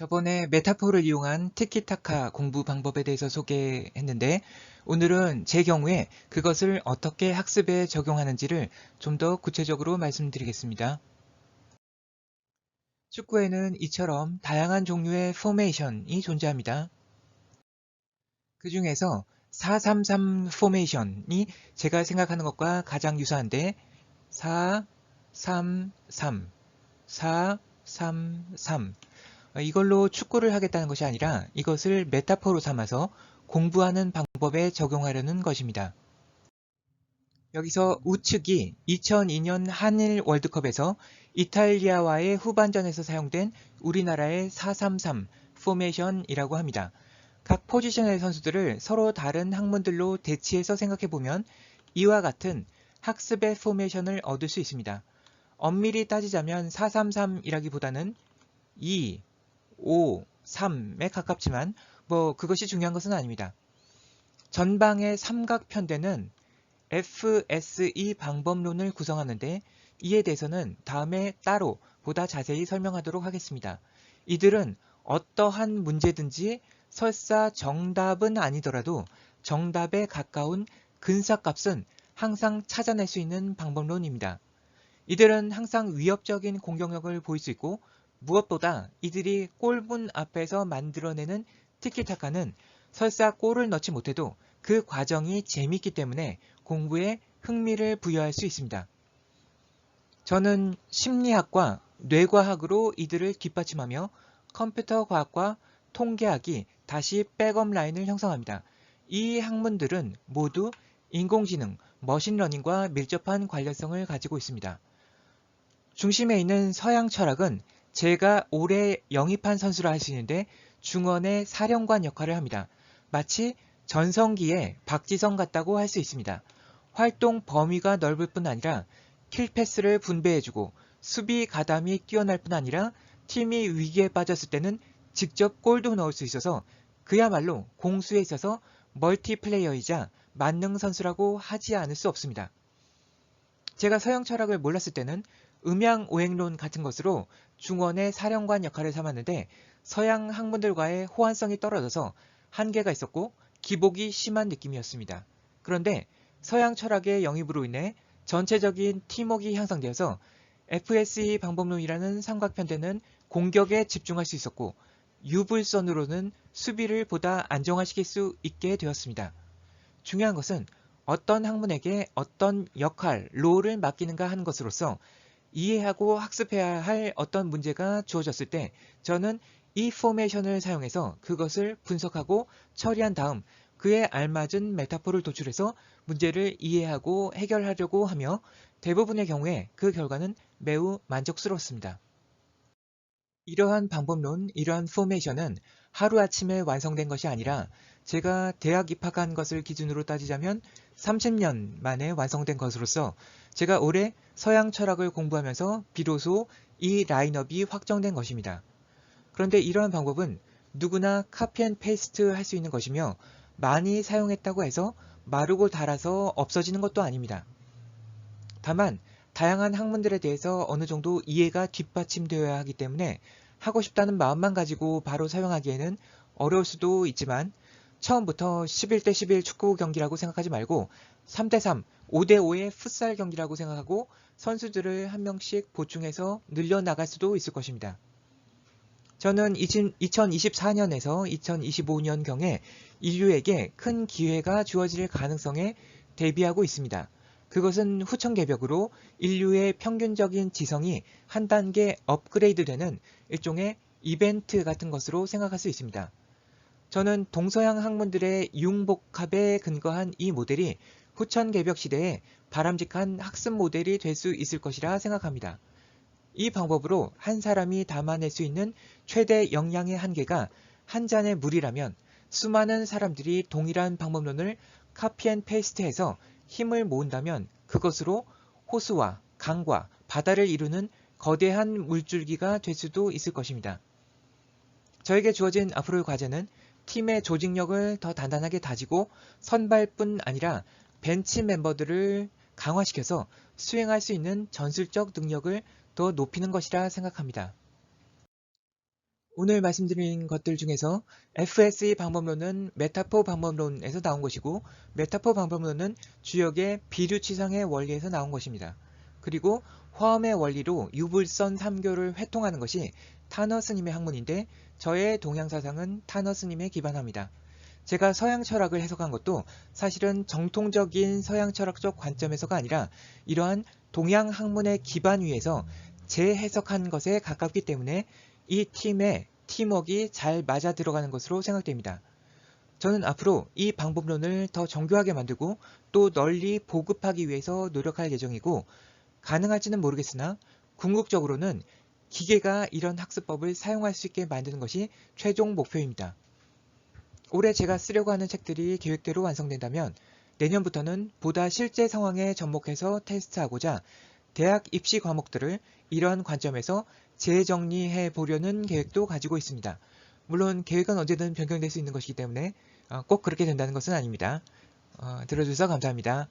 저번에 메타포를 이용한 티키타카 공부 방법에 대해서 소개했는데 오늘은 제 경우에 그것을 어떻게 학습에 적용하는지를 좀 더 구체적으로 말씀드리겠습니다. 축구에는 이처럼 다양한 종류의 포메이션이 존재합니다. 그 중에서 4-3-3 포메이션이 제가 생각하는 것과 가장 유사한데 4-3-3, 4-3-3 이걸로 축구를 하겠다는 것이 아니라 이것을 메타포로 삼아서 공부하는 방법에 적용하려는 것입니다. 여기서 우측이 2002년 한일 월드컵에서 이탈리아와의 후반전에서 사용된 우리나라의 4-3-3 포메이션이라고 합니다. 각 포지션의 선수들을 서로 다른 학문들로 대치해서 생각해보면 이와 같은 학습의 포메이션을 얻을 수 있습니다. 엄밀히 따지자면 4-3-3이라기보다는 2, 5, 3에 가깝지만 그것이 중요한 것은 아닙니다. 전방의 삼각편대는 FSE 방법론을 구성하는데 이에 대해서는 다음에 따로 보다 자세히 설명하도록 하겠습니다. 이들은 어떠한 문제든지 설사 정답은 아니더라도 정답에 가까운 근사값은 항상 찾아낼 수 있는 방법론입니다. 이들은 항상 위협적인 공격력을 보일 수 있고 무엇보다 이들이 골문 앞에서 만들어내는 티키타카는 설사 골을 넣지 못해도 그 과정이 재밌기 때문에 공부에 흥미를 부여할 수 있습니다. 저는 심리학과 뇌과학으로 이들을 뒷받침하며 컴퓨터 과학과 통계학이 다시 백업 라인을 형성합니다. 이 학문들은 모두 인공지능, 머신러닝과 밀접한 관련성을 가지고 있습니다. 중심에 있는 서양 철학은 제가 올해 영입한 선수라 할 수 있는데 중원의 사령관 역할을 합니다. 마치 전성기의 박지성 같다고 할 수 있습니다. 활동 범위가 넓을 뿐 아니라 킬패스를 분배해주고 수비 가담이 뛰어날 뿐 아니라 팀이 위기에 빠졌을 때는 직접 골도 넣을 수 있어서 그야말로 공수에 있어서 멀티플레이어이자 만능 선수라고 하지 않을 수 없습니다. 제가 서양 철학을 몰랐을 때는 음양오행론 같은 것으로 중원의 사령관 역할을 삼았는데 서양 학문들과의 호환성이 떨어져서 한계가 있었고 기복이 심한 느낌이었습니다. 그런데 서양 철학의 영입으로 인해 전체적인 팀워크가 향상되어서 FSE 방법론이라는 삼각편대는 공격에 집중할 수 있었고 유불선으로는 수비를 보다 안정화시킬 수 있게 되었습니다. 중요한 것은 어떤 학문에게 어떤 역할, 롤을 맡기는가 하는 것으로서 이해하고 학습해야 할 어떤 문제가 주어졌을 때 저는 이 포메이션을 사용해서 그것을 분석하고 처리한 다음 그에 알맞은 메타포를 도출해서 문제를 이해하고 해결하려고 하며 대부분의 경우에 그 결과는 매우 만족스럽습니다. 이러한 방법론, 이러한 포메이션은 하루아침에 완성된 것이 아니라 제가 대학 입학한 것을 기준으로 따지자면 30년 만에 완성된 것으로서 제가 올해 서양 철학을 공부하면서 비로소 이 라인업이 확정된 것입니다. 그런데 이러한 방법은 누구나 카피 앤 페이스트 할 수 있는 것이며 많이 사용했다고 해서 마르고 닳아서 없어지는 것도 아닙니다. 다만 다양한 학문들에 대해서 어느 정도 이해가 뒷받침되어야 하기 때문에 하고 싶다는 마음만 가지고 바로 사용하기에는 어려울 수도 있지만 처음부터 11대 11 축구 경기라고 생각하지 말고 3대 3, 5대 5의 풋살 경기라고 생각하고 선수들을 한 명씩 보충해서 늘려나갈 수도 있을 것입니다. 저는 2024년에서 2025년경에 인류에게 큰 기회가 주어질 가능성에 대비하고 있습니다. 그것은 후천개벽으로 인류의 평균적인 지성이 한 단계 업그레이드되는 일종의 이벤트 같은 것으로 생각할 수 있습니다. 저는 동서양 학문들의 융복합에 근거한 이 모델이 후천개벽 시대에 바람직한 학습 모델이 될 수 있을 것이라 생각합니다. 이 방법으로 한 사람이 담아낼 수 있는 최대 역량의 한계가 한 잔의 물이라면 수많은 사람들이 동일한 방법론을 카피 앤 페이스트해서 힘을 모은다면 그것으로 호수와 강과 바다를 이루는 거대한 물줄기가 될 수도 있을 것입니다. 저에게 주어진 앞으로의 과제는 팀의 조직력을 더 단단하게 다지고 선발뿐 아니라 벤치 멤버들을 강화시켜서 수행할 수 있는 전술적 능력을 더 높이는 것이라 생각합니다. 오늘 말씀드린 것들 중에서 FSE 방법론은 메타포 방법론에서 나온 것이고, 메타포 방법론은 주역의 비류치상의 원리에서 나온 것입니다. 그리고 화엄의 원리로 유불선 3교를 회통하는 것이 타너 스님의 학문인데, 저의 동양사상은 타너 스님에 기반합니다. 제가 서양 철학을 해석한 것도 사실은 정통적인 서양 철학적 관점에서가 아니라 이러한 동양 학문의 기반 위에서 재해석한 것에 가깝기 때문에 이 팀의 팀워크가 잘 맞아 들어가는 것으로 생각됩니다. 저는 앞으로 이 방법론을 더 정교하게 만들고 또 널리 보급하기 위해서 노력할 예정이고, 가능할지는 모르겠으나 궁극적으로는 기계가 이런 학습법을 사용할 수 있게 만드는 것이 최종 목표입니다. 올해 제가 쓰려고 하는 책들이 계획대로 완성된다면 내년부터는 보다 실제 상황에 접목해서 테스트하고자 대학 입시 과목들을 이러한 관점에서 재정리해 보려는 계획도 가지고 있습니다. 물론 계획은 언제든 변경될 수 있는 것이기 때문에 꼭 그렇게 된다는 것은 아닙니다. 들어주셔서 감사합니다.